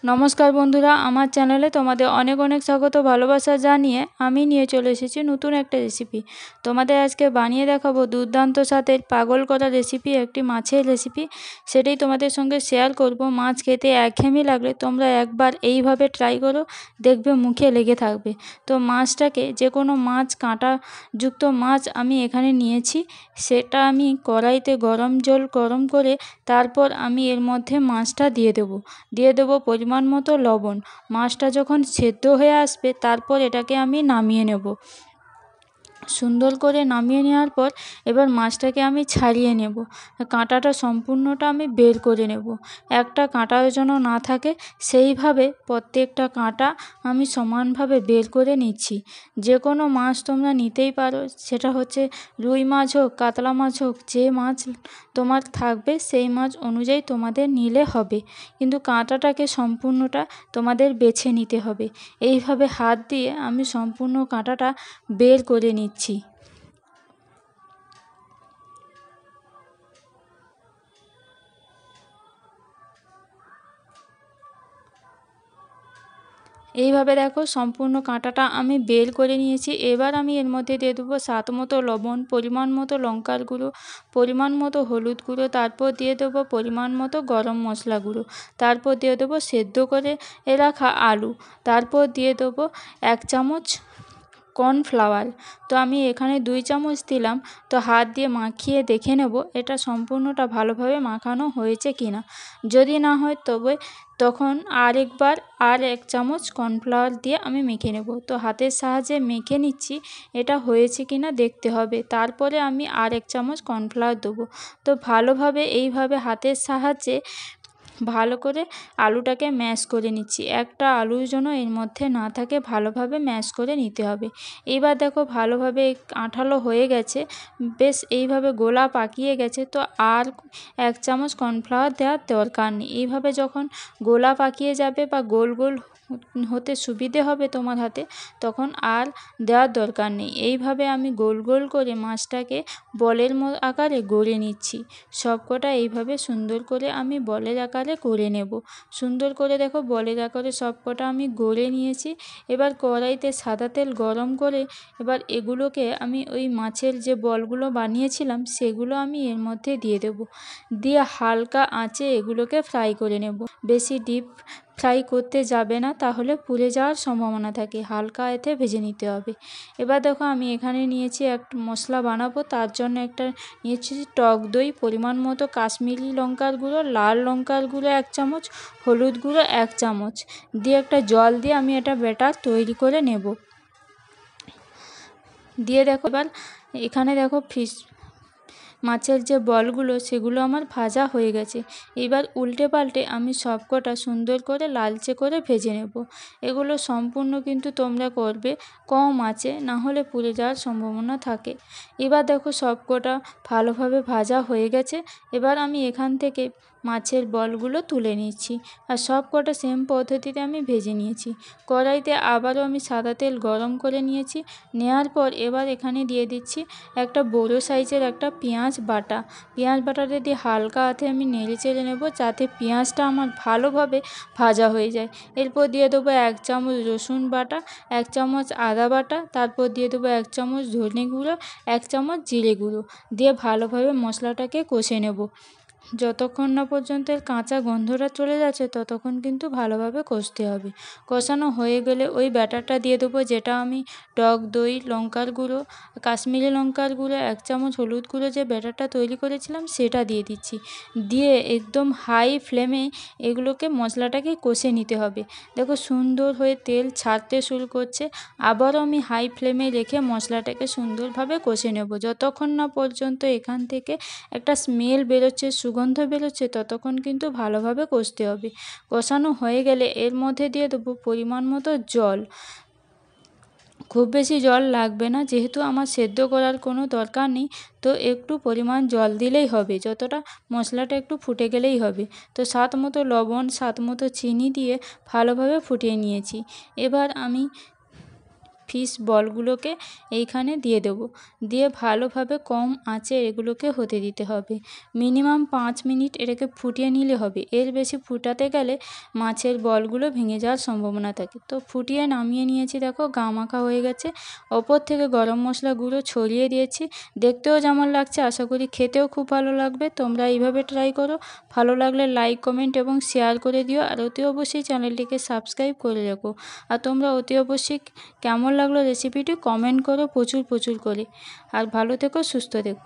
নমস্কার বন্ধুরা, আমার চ্যানেলে তোমাদের অনেক অনেক স্বাগত ভালোবাসা জানিয়ে আমি নিয়ে চলে এসেছি নতুন একটা রেসিপি। তোমাদের আজকে বানিয়ে দেখাবো দুর্দান্ত স্বাদের পাগল করা রেসিপি, একটি মাছের রেসিপি। সেটাই তোমাদের সঙ্গে শেয়ার করব। মাছ খেতে একঘেয়েমি লাগলে তোমরা একবার এইভাবে ট্রাই করো, দেখবে মুখে লেগে থাকবে। তো মাছটাকে, যে কোনো মাছ, কাঁটাযুক্ত মাছ আমি এখানে নিয়েছি। সেটা আমি কড়াইতে গরম জল গরম করে তারপর আমি এর মধ্যে মাছটা দিয়ে দেবো পরিমাণ মতো লবণ। মাছটা যখন সেদ্ধ হয়ে আসবে তারপর এটাকে আমি নামিয়ে নেব। সুন্দর করে নামিয়ে নেওয়ার পর এবার মাছটাকে আমি ছাড়িয়ে নেব। কাঁটাটা সম্পূর্ণটা আমি বের করে নেব। একটা কাঁটাও যেন না থাকে সেইভাবে প্রত্যেকটা কাঁটা আমি সমানভাবে বের করে নিচ্ছি। যে কোনো মাছ তোমরা নিতেই পারো, সেটা হচ্ছে রুই মাছ হোক, কাতলা মাছ হোক, যে মাছ তোমার থাকবে সেই মাছ অনুযায়ী তোমাদের নিলে হবে। কিন্তু কাঁটাটাকে সম্পূর্ণটা তোমাদের বেছে নিতে হবে। এইভাবে হাত দিয়ে আমি সম্পূর্ণ কাঁটাটা বের করে নিচ্ছি। এইভাবে দেখো সম্পূর্ণ কাঁটাটা আমি বের করে নিয়েছি। এবার আমি এর মধ্যে দিয়ে দেবো স্বাদ মতো লবণ, পরিমাণ মতো লঙ্কার গুঁড়ো, পরিমাণ মতো হলুদ গুঁড়ো, তারপর দিয়ে দেবো পরিমাণ মতো গরম মশলা গুঁড়ো, তারপর দিয়ে দেবো সেদ্ধ করে রাখা আলু, তারপর দিয়ে দেবো 1 চামচ কর্নফ্লাওয়ার। তো আমি এখানে 2 চামচ দিলাম। তো হাত দিয়ে মাখিয়ে দেখে নেব এটা সম্পূর্ণটা ভালোভাবে মাখানো হয়েছে কিনা। যদি না হয় তখন আরেকবার 1 চামচ কর্নফ্লাওয়ার দিয়ে আমি মেখে নেব। তো হাতের সাহায্যে মেখে নিচ্ছি, এটা হয়েছে কিনা দেখতে হবে। তারপরে আমি 1 চামচ কর্নফ্লাওয়ার দেবো। তো ভালোভাবে এইভাবে হাতের সাহায্যে ভালো করে আলুটাকে ম্যাশ করে নিচ্ছি। একটা আলুর জন্য এর মধ্যে না থাকে, ভালোভাবে ম্যাশ করে নিতে হবে। এবার দেখো ভালোভাবে আঠালো হয়ে গেছে, বেশ এইভাবে গোলা পাকিয়ে গেছে। তো আর 1 চামচ কর্নফ্লাওয়ার দেওয়ার দরকার নেই। এইভাবে যখন গোলা পাকিয়ে যাবে বা গোল গোল হতে সুবিধে হবে তোমার হাতে, তখন আর দেওয়ার দরকার নেই। এইভাবে আমি গোল গোল করে মাছটাকে বলের আকারে গড়ে নিচ্ছি। সবকটা এইভাবে সুন্দর করে আমি বলের আকারে করে নেব। সুন্দর করে দেখো বলের আকারে সবকটা আমি গড়ে নিয়েছি। এবার কড়াইতে সাদা তেল গরম করে এবার এগুলোকে আমি ওই মাছের যে বলগুলো বানিয়েছিলাম সেগুলো আমি এর মধ্যে দিয়ে দেব। দিয়ে হালকা আঁচে এগুলোকে ফ্রাই করে নেব। বেশি ডিপ ফ্রাই করতে যাবে না, তাহলে পুড়ে যাওয়ার সম্ভাবনা থাকে। হালকা এতে ভেজে নিতে হবে। এবার দেখো আমি এখানে নিয়েছি একটা মশলা বানাবো। তার জন্য নিয়েছি টক দই, পরিমাণ মতো কাশ্মীরি লঙ্কার গুঁড়ো, লাল লঙ্কার গুঁড়ো 1 চামচ, হলুদ গুঁড়ো 1 চামচ দিয়ে একটা জল দিয়ে আমি এটা ব্যাটার তৈরি করে নেব। দিয়ে দেখো এবার এখানে দেখো মাছের যে বলগুলো সেগুলো আমার ভাজা হয়ে গেছে। এবার উল্টে পাল্টে আমি সবকটা সুন্দর করে লালচে করে ভেজে নেব। এগুলো সম্পূর্ণ কিন্তু তোমরা করবে কম আঁচে, না হলে পুড়ে যাওয়ার সম্ভাবনা থাকে। এবার দেখো সবকটা ভালোভাবে ভাজা হয়ে গেছে। এবার আমি এখান থেকে মাছের বলগুলো তুলে নিচ্ছি। আর সবকটা সেম পদ্ধতিতে আমি ভেজে নিয়েছি। কড়াইতে আবারও আমি সাদা তেল গরম করে নিয়েছি। নেওয়ার পর এবার এখানে দিয়ে দিচ্ছি একটা বড় সাইজের একটা পেঁয়াজ বাটাটা দিয়ে হালকা হাতে আমি নেড়ে চেড়ে নেব, যাতে পেঁয়াজটা আমার ভালোভাবে ভাজা হয়ে যায়। এরপর দিয়ে দেবো 1 চামচ রসুন বাটা, 1 চামচ আদা বাটা, তারপর দিয়ে দেবো 1 চামচ ধনে গুঁড়ো, 1 চামচ জিরে গুঁড়ো দিয়ে ভালোভাবে মশলাটাকে কষে নেব। যতক্ষণ না পর্যন্ত এর কাঁচা গন্ধটা চলে যাচ্ছে ততক্ষণ কিন্তু ভালোভাবে কষতে হবে। কষানো হয়ে গেলে ওই ব্যাটারটা দিয়ে দেবো, যেটা আমি টক দই, লঙ্কার গুঁড়ো, কাশ্মীরি লঙ্কার গুঁড়ো, 1 চামচ হলুদ গুঁড়ো যে ব্যাটারটা তৈরি করেছিলাম সেটা দিয়ে দিচ্ছি। দিয়ে একদম হাই ফ্লেমে এগুলোকে মশলাটাকে কষে নিতে হবে। দেখো সুন্দর হয়ে তেল ছাড়তে শুরু করছে। আবারও আমি হাই ফ্লেমে রেখে মশলাটাকে সুন্দরভাবে কষে নেব। যতক্ষণ না পর্যন্ত এখান থেকে একটা স্মেল বেরোচ্ছে, সুগন্ধ বেরোচ্ছে, ততক্ষণ কিন্তু ভালোভাবে কষতে হবে। কষানো হয়ে গেলে এর মধ্যে দিয়ে দেবো পরিমাণ মতো জল। খুব বেশি জল লাগবে না, যেহেতু আমার সেদ্ধ করার কোনো দরকার নেই। তো একটু পরিমাণ জল দিলেই হবে, যতটা মশলাটা একটু ফুটে গেলেই হবে। তো স্বাদ মতো লবণ, স্বাদ মতো চিনি দিয়ে ভালোভাবে ফুটিয়ে নিয়েছি। এবার আমি ফিশ বলগুলোকে এইখানে দিয়ে দেবো। দিয়ে ভালোভাবে কম আঁচে এগুলোকে হতে দিতে হবে। মিনিমাম 5 মিনিট এটাকে ফুটিয়ে নিলে হবে। এর বেশি ফুটাতে গেলে মাছের বলগুলো ভেঙে যাওয়ার সম্ভাবনা থাকে। তো ফুটিয়ে নামিয়ে নিয়েছি, দেখো গা মাখা হয়ে গেছে। ওপর থেকে গরম মশলা গুঁড়ো ছড়িয়ে দিয়েছি। দেখতেও যেমন লাগছে, আশা করি খেতেও খুব ভালো লাগবে। তোমরা এইভাবে ট্রাই করো। ভালো লাগলে লাইক, কমেন্ট এবং শেয়ার করে দিও। আর অতি অবশ্যই চ্যানেলটিকে সাবস্ক্রাইব করে রাখো। আর তোমরা অতি অবশ্যই কেমন লাগলো রেসিপিটি কমেন্ট করো প্রচুর করে। আর ভালো থেকো, সুস্থ থেকো।